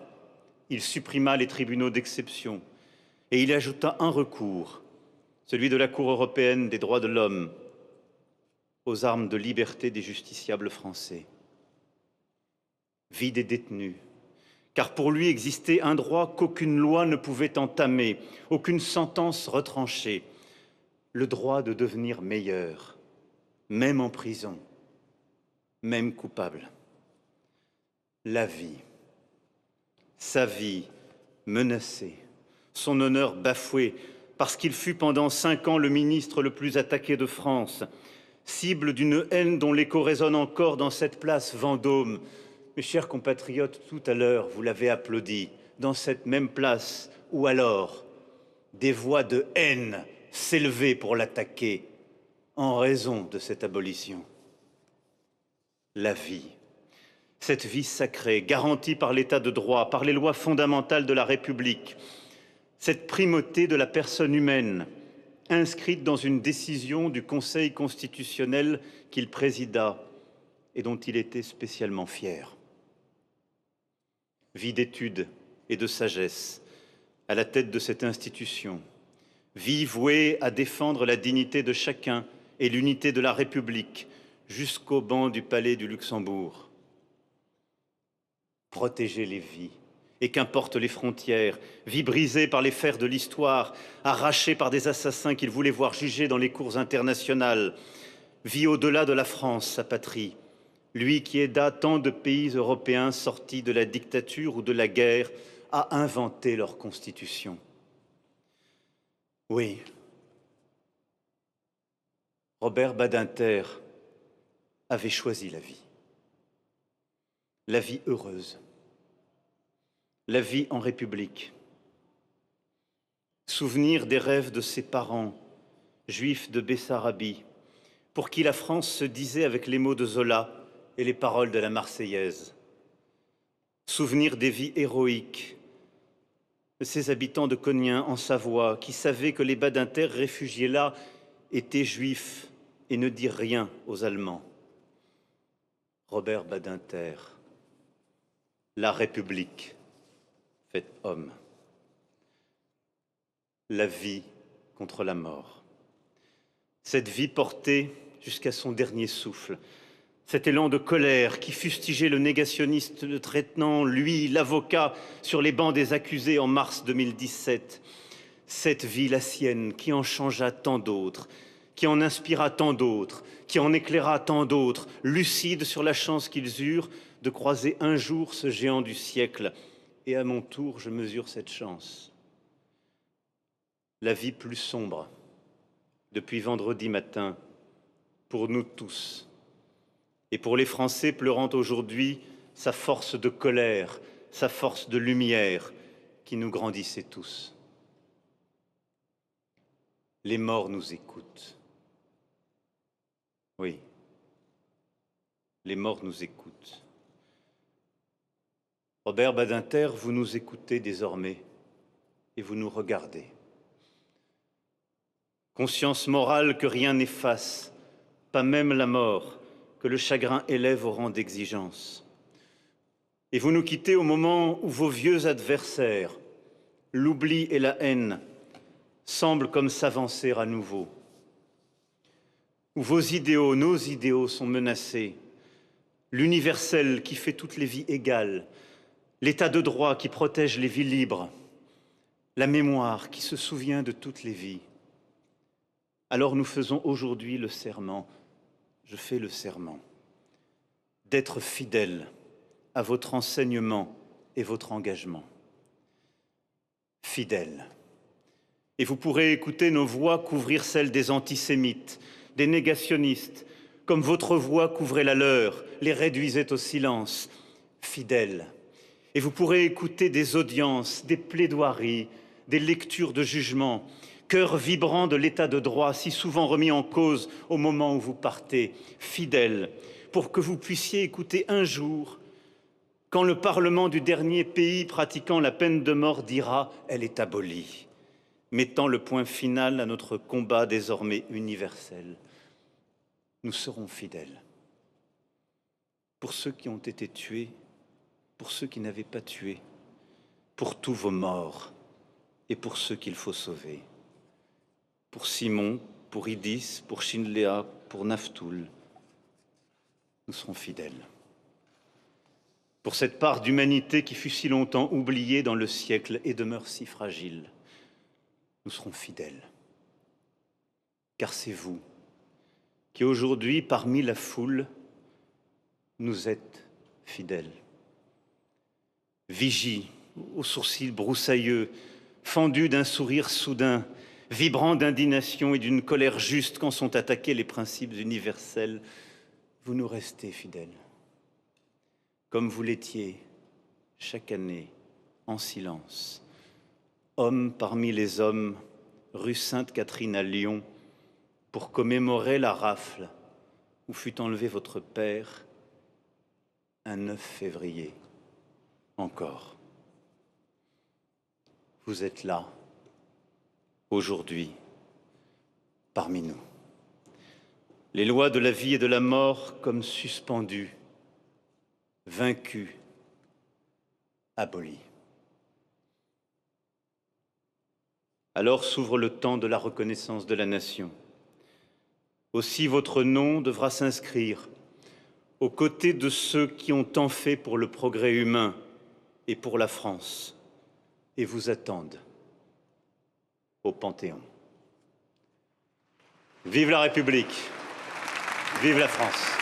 Il supprima les tribunaux d'exception et il ajouta un recours, celui de la Cour européenne des droits de l'homme, aux armes de liberté des justiciables français. Vie des détenus, car pour lui existait un droit qu'aucune loi ne pouvait entamer, aucune sentence retrancher, le droit de devenir meilleur, même en prison, même coupable. La vie, sa vie menacée, son honneur bafoué, parce qu'il fut pendant 5 ans le ministre le plus attaqué de France, cible d'une haine dont l'écho résonne encore dans cette place Vendôme. Mes chers compatriotes, tout à l'heure, vous l'avez applaudi, dans cette même place où alors des voix de haine s'élevaient pour l'attaquer en raison de cette abolition. La vie, cette vie sacrée, garantie par l'état de droit, par les lois fondamentales de la République, cette primauté de la personne humaine, inscrite dans une décision du Conseil constitutionnel qu'il présida et dont il était spécialement fier. Vie d'étude et de sagesse à la tête de cette institution, vie vouée à défendre la dignité de chacun et l'unité de la République jusqu'au banc du Palais du Luxembourg. Protéger les vies, et qu'importe les frontières, vie brisée par les fers de l'histoire, arrachée par des assassins qu'il voulait voir jugés dans les cours internationales, vie au-delà de la France, sa patrie, lui qui aida tant de pays européens sortis de la dictature ou de la guerre à inventer leur constitution. Oui, Robert Badinter avait choisi la vie heureuse, la vie en République. Souvenir des rêves de ses parents, juifs de Bessarabie, pour qui la France se disait avec les mots de Zola et les paroles de la Marseillaise. Souvenir des vies héroïques de ces habitants de Cognien en Savoie qui savaient que les Badinter réfugiés là étaient juifs et ne dirent rien aux Allemands. Robert Badinter, la République fait homme. La vie contre la mort. Cette vie portée jusqu'à son dernier souffle. Cet élan de colère qui fustigeait le négationniste le traitant, lui, l'avocat, sur les bancs des accusés en mars 2017. Cette vie, la sienne, qui en changea tant d'autres, qui en inspira tant d'autres, qui en éclaira tant d'autres, lucides sur la chance qu'ils eurent de croiser un jour ce géant du siècle. Et à mon tour, je mesure cette chance. La vie plus sombre, depuis vendredi matin, pour nous tous, et pour les Français pleurant aujourd'hui sa force de colère, sa force de lumière qui nous grandissait tous. Les morts nous écoutent. Oui, les morts nous écoutent. Robert Badinter, vous nous écoutez désormais et vous nous regardez. Conscience morale que rien n'efface, pas même la mort, que le chagrin élève au rang d'exigence. Et vous nous quittez au moment où vos vieux adversaires, l'oubli et la haine, semblent comme s'avancer à nouveau. Où vos idéaux, nos idéaux sont menacés. L'universel qui fait toutes les vies égales, l'état de droit qui protège les vies libres, la mémoire qui se souvient de toutes les vies. Alors nous faisons aujourd'hui le serment, je fais le serment, d'être fidèle à votre enseignement et votre engagement. Fidèle. Et vous pourrez écouter nos voix couvrir celles des antisémites, des négationnistes, comme votre voix couvrait la leur, les réduisait au silence. Fidèle. Et vous pourrez écouter des audiences, des plaidoiries, des lectures de jugement, cœur vibrant de l'état de droit si souvent remis en cause au moment où vous partez, fidèle, pour que vous puissiez écouter un jour Quand le Parlement du dernier pays pratiquant la peine de mort dira « elle est abolie », mettant le point final à notre combat désormais universel, nous serons fidèles. Pour ceux qui ont été tués, pour ceux qui n'avaient pas tué, pour tous vos morts et pour ceux qu'il faut sauver. Pour Simon, pour Idis, pour Shinléa, pour Naftoul, nous serons fidèles. Pour cette part d'humanité qui fut si longtemps oubliée dans le siècle et demeure si fragile, nous serons fidèles. Car c'est vous qui aujourd'hui, parmi la foule, nous êtes fidèles. Vigie, aux sourcils broussailleux, fendu d'un sourire soudain, vibrant d'indignation et d'une colère juste quand sont attaqués les principes universels, vous nous restez fidèles. Comme vous l'étiez chaque année, en silence, homme parmi les hommes, rue Sainte-Catherine à Lyon, pour commémorer la rafle où fut enlevé votre père un 9 février. Encore. Vous êtes là, aujourd'hui, parmi nous. Les lois de la vie et de la mort comme suspendues, vaincues, abolies. Alors s'ouvre le temps de la reconnaissance de la nation. Aussi votre nom devra s'inscrire aux côtés de ceux qui ont tant fait pour le progrès humain et pour la France, et vous attendent au Panthéon. Vive la République, vive la France.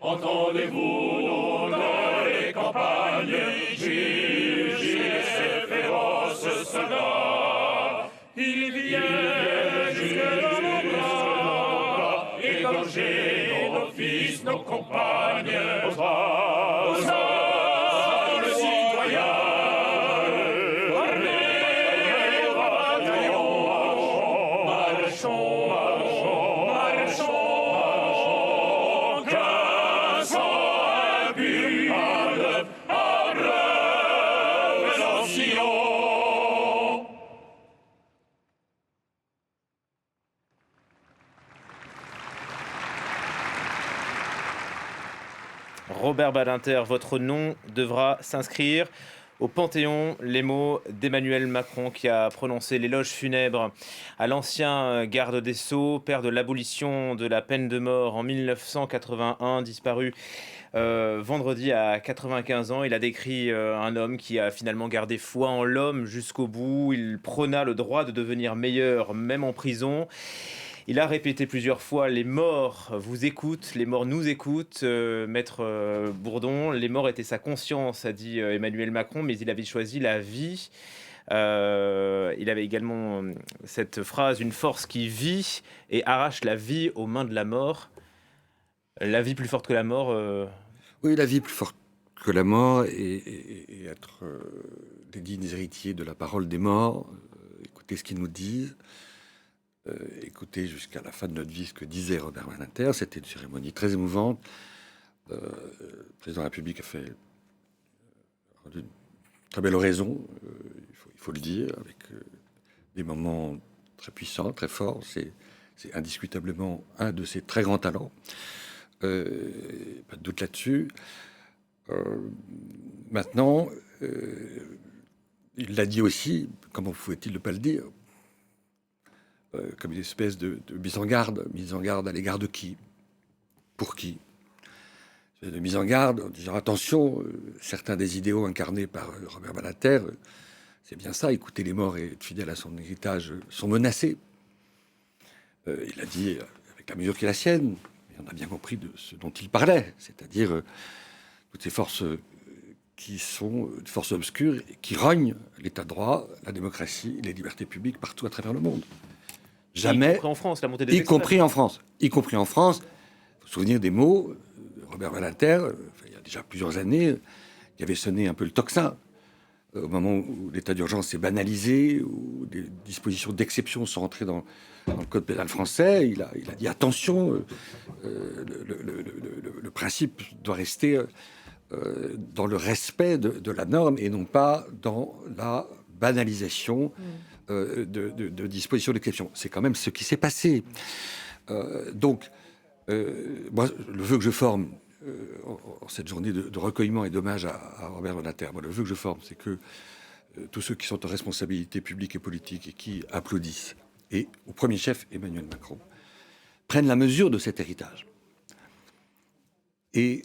Entendez-vous dans les campagnes juger ces féroces soldats. Ils viennent jusque dans nos bras, égorger nos fils, nos compagnes. Aux armes, citoyens, armés au bataillon, marchons, marchons, marchons. Purade, abreuve l'Occident. Robert Badinter, votre nom devra s'inscrire au Panthéon. Les mots d'Emmanuel Macron qui a prononcé l'éloge funèbre à l'ancien garde des Sceaux, père de l'abolition de la peine de mort en 1981, disparu vendredi à 95 ans. Il a décrit un homme qui a finalement gardé foi en l'homme jusqu'au bout. Il prôna le droit de devenir meilleur, même en prison. Il a répété plusieurs fois « Les morts vous écoutent, les morts nous écoutent ». Maître Bourdon, les morts étaient sa conscience, a dit Emmanuel Macron, mais il avait choisi la vie. Il avait également cette phrase « Une force qui vit et arrache la vie aux mains de la mort ». La vie plus forte que la mort Oui, la vie plus forte que la mort et être des dignes héritiers de la parole des morts, écouter ce qu'ils nous disent. Écouter jusqu'à la fin de notre vie ce que disait Robert Badinter. C'était une cérémonie très émouvante. Le président de la République a fait une très belle oraison, il faut le dire, avec des moments très puissants, très forts. C'est indiscutablement un de ses très grands talents. Pas de doute là-dessus. Maintenant, il l'a dit aussi, comment pouvait-il ne pas le dire, comme une espèce de mise en garde à l'égard de qui? Pour qui? De mise en garde en disant attention, certains des idéaux incarnés par Robert Badinter, c'est bien ça, écouter les morts et être fidèle à son héritage, sont menacés. Il a dit avec la mesure qui est la sienne, mais on a bien compris de ce dont il parlait, c'est-à-dire toutes ces forces qui sont des forces obscures et qui rognent l'état de droit, la démocratie, les libertés publiques partout à travers le monde. Jamais, y compris en France, la montée des y compris en France. Il faut se souvenir des mots de Robert Badinter, il y a déjà plusieurs années, qui avait sonné un peu le tocsin. Au moment où l'état d'urgence s'est banalisé, où des dispositions d'exception sont entrées dans le code pénal français, il a dit attention, le principe doit rester dans le respect de la norme et non pas dans la banalisation de dispositions d'exception. C'est quand même ce qui s'est passé. Donc, moi, le vœu que je forme en cette journée de recueillement et d'hommage à Robert Badinter, le vœu que je forme, c'est que tous ceux qui sont en responsabilité publique et politique et qui applaudissent, et au premier chef Emmanuel Macron, prennent la mesure de cet héritage et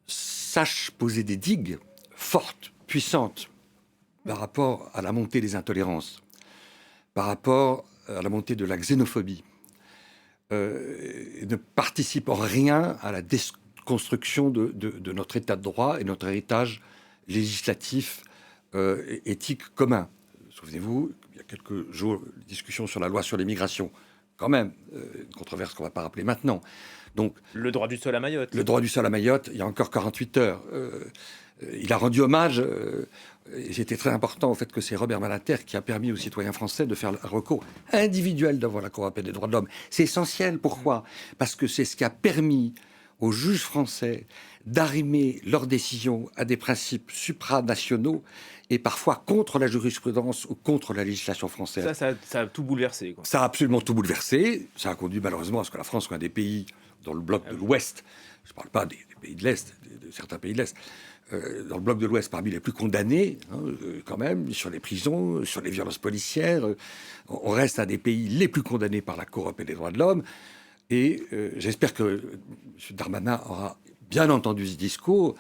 sachent poser des digues fortes, puissantes, par rapport à la montée des intolérances, par rapport à la montée de la xénophobie, ne participe en rien à la déconstruction de notre état de droit et notre héritage législatif, éthique commun. Souvenez-vous, il y a quelques jours, discussion sur la loi sur l'immigration, quand même, une controverse qu'on ne va pas rappeler maintenant. Donc, le droit du sol à Mayotte. Le droit du sol à Mayotte, il y a encore 48 heures. Il a rendu hommage, et c'était très important au fait que c'est Robert Badinter qui a permis aux citoyens français de faire un recours individuel devant la Cour européenne des droits de l'homme. C'est essentiel. Pourquoi? Parce que c'est ce qui a permis aux juges français d'arrimer leurs décisions à des principes supranationaux et parfois contre la jurisprudence ou contre la législation française. Ça a tout bouleversé, quoi. Ça a absolument tout bouleversé. Ça a conduit malheureusement à ce que la France soit un des pays dans le bloc de l'Ouest, je ne parle pas des pays de l'Est, de certains pays de l'Est, dans le bloc de l'Ouest parmi les plus condamnés, quand même, sur les prisons, sur les violences policières. On reste un des pays les plus condamnés par la Cour européenne des droits de l'homme. Et j'espère que M. Darmanin aura bien entendu ce discours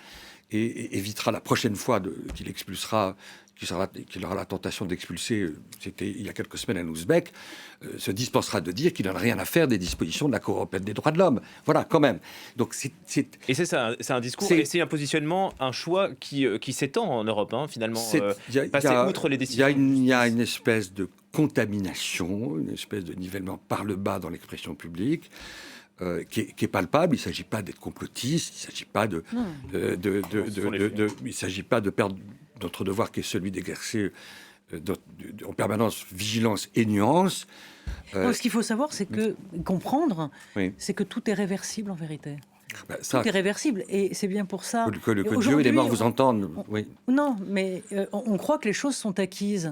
et évitera la prochaine fois qu'il expulsera, qu'il aura la tentation d'expulser, c'était il y a quelques semaines un Ouzbek, se dispensera de dire qu'il n'en a rien à faire des dispositions de la Cour européenne des droits de l'homme. Voilà, quand même. Donc Et c'est ça, c'est un discours, et c'est un positionnement, un choix qui s'étend en Europe, finalement. Passer outre les décisions. Il y a une espèce de contamination, une espèce de nivellement par le bas dans l'expression publique, qui est palpable. Il ne s'agit pas d'être complotiste, il ne s'agit pas il s'agit pas de perdre notre devoir qui est celui d'exercer en permanence vigilance et nuance. Ce qu'il faut savoir, c'est que comprendre, oui. c'est que tout est réversible en vérité. Tout est réversible. Et c'est bien pour ça. Que Dieu et les morts vous entendent. Oui. Non, mais on croit que les choses sont acquises.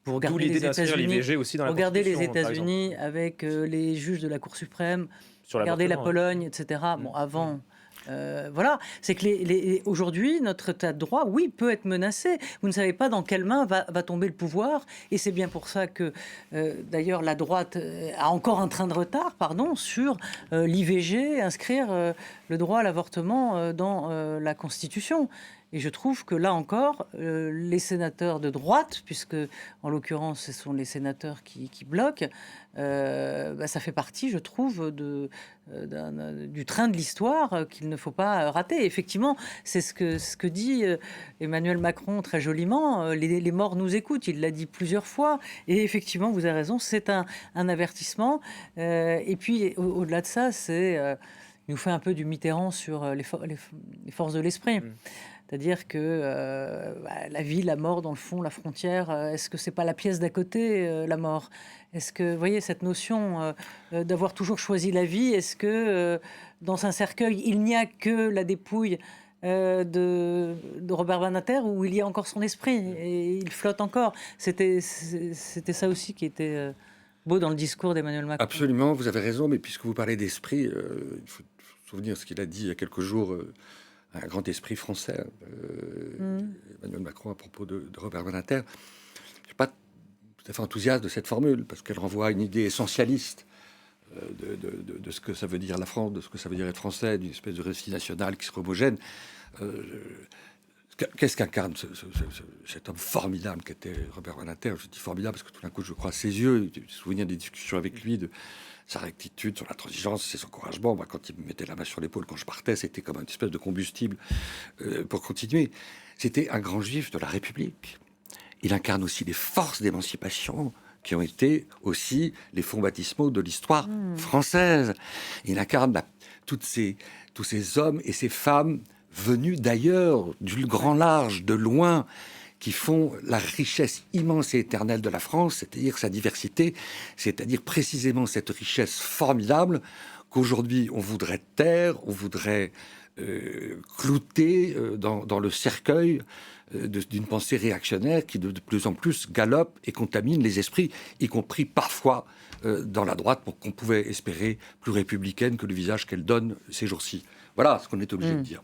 Vous regardez les États-Unis, aussi dans la regardez les Constitution, par États-Unis avec les juges de la Cour suprême, Sur regardez la l'avortement, Pologne, etc. Bon, avant... voilà, c'est que aujourd'hui, notre état de droit, oui, peut être menacé. Vous ne savez pas dans quelle main va tomber le pouvoir. Et c'est bien pour ça que, d'ailleurs, la droite a encore un train de retard, sur l'IVG, inscrire le droit à l'avortement dans la Constitution. Et je trouve que là encore, les sénateurs de droite, puisque en l'occurrence ce sont les sénateurs qui bloquent, ça fait partie, je trouve, du train de l'histoire qu'il ne faut pas rater. Effectivement, c'est ce que dit Emmanuel Macron très joliment, les morts nous écoutent, il l'a dit plusieurs fois. Et effectivement, vous avez raison, c'est un avertissement. Et puis, au-delà de ça, il nous fait un peu du Mitterrand sur les forces de l'esprit. C'est-à-dire que la vie, la mort, dans le fond, la frontière, est-ce que c'est pas la pièce d'à côté, la mort? Est-ce que, vous voyez, cette notion d'avoir toujours choisi la vie, est-ce que dans un cercueil, il n'y a que la dépouille de Robert Badinter où il y a encore son esprit et il flotte encore? C'était ça aussi qui était beau dans le discours d'Emmanuel Macron. Absolument, vous avez raison, mais puisque vous parlez d'esprit, il faut se souvenir ce qu'il a dit il y a quelques jours... un grand esprit français, Emmanuel Macron, à propos de Robert Badinter. Je ne suis pas tout à fait enthousiaste de cette formule, parce qu'elle renvoie à une idée essentialiste de ce que ça veut dire la France, de ce que ça veut dire être français, d'une espèce de récit national qui serait homogène. Qu'est-ce qu'incarne cet homme formidable qu'était Robert Badinter? Je dis formidable parce que tout d'un coup, je crois à ses yeux, je me souviens des discussions avec lui, de sa rectitude, son intransigeance, ses encouragements. Moi, quand il me mettait la main sur l'épaule quand je partais, c'était comme une espèce de combustible pour continuer. C'était un grand juif de la République. Il incarne aussi les forces d'émancipation qui ont été aussi les fonds baptismaux de l'histoire française. Il incarne tous ces hommes et ces femmes venus d'ailleurs, du grand large, de loin, qui font la richesse immense et éternelle de la France, c'est-à-dire sa diversité, c'est-à-dire précisément cette richesse formidable qu'aujourd'hui on voudrait taire, on voudrait clouter dans le cercueil d'une pensée réactionnaire qui de plus en plus galope et contamine les esprits, y compris parfois dans la droite, pour qu'on pouvait espérer plus républicaine que le visage qu'elle donne ces jours-ci. Voilà ce qu'on est obligé de dire.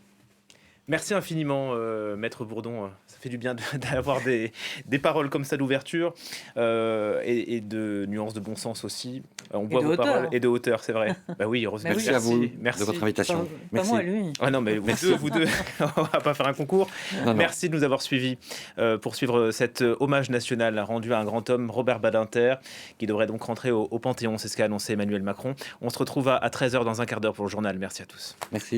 Merci infiniment, Maître Bourdon. Ça fait du bien d'avoir des paroles comme ça d'ouverture et de nuances de bon sens aussi. On voit vos paroles et de hauteur, c'est vrai. Bah oui, heureusement. Merci à vous merci de votre invitation. Pas moi, lui. Ah non, mais vous deux, on va pas faire un concours. Non. Merci de nous avoir suivis pour suivre cet hommage national rendu à un grand homme, Robert Badinter, qui devrait donc rentrer au Panthéon. C'est ce qu'a annoncé Emmanuel Macron. On se retrouve à 13h dans un quart d'heure pour le journal. Merci à tous. Merci.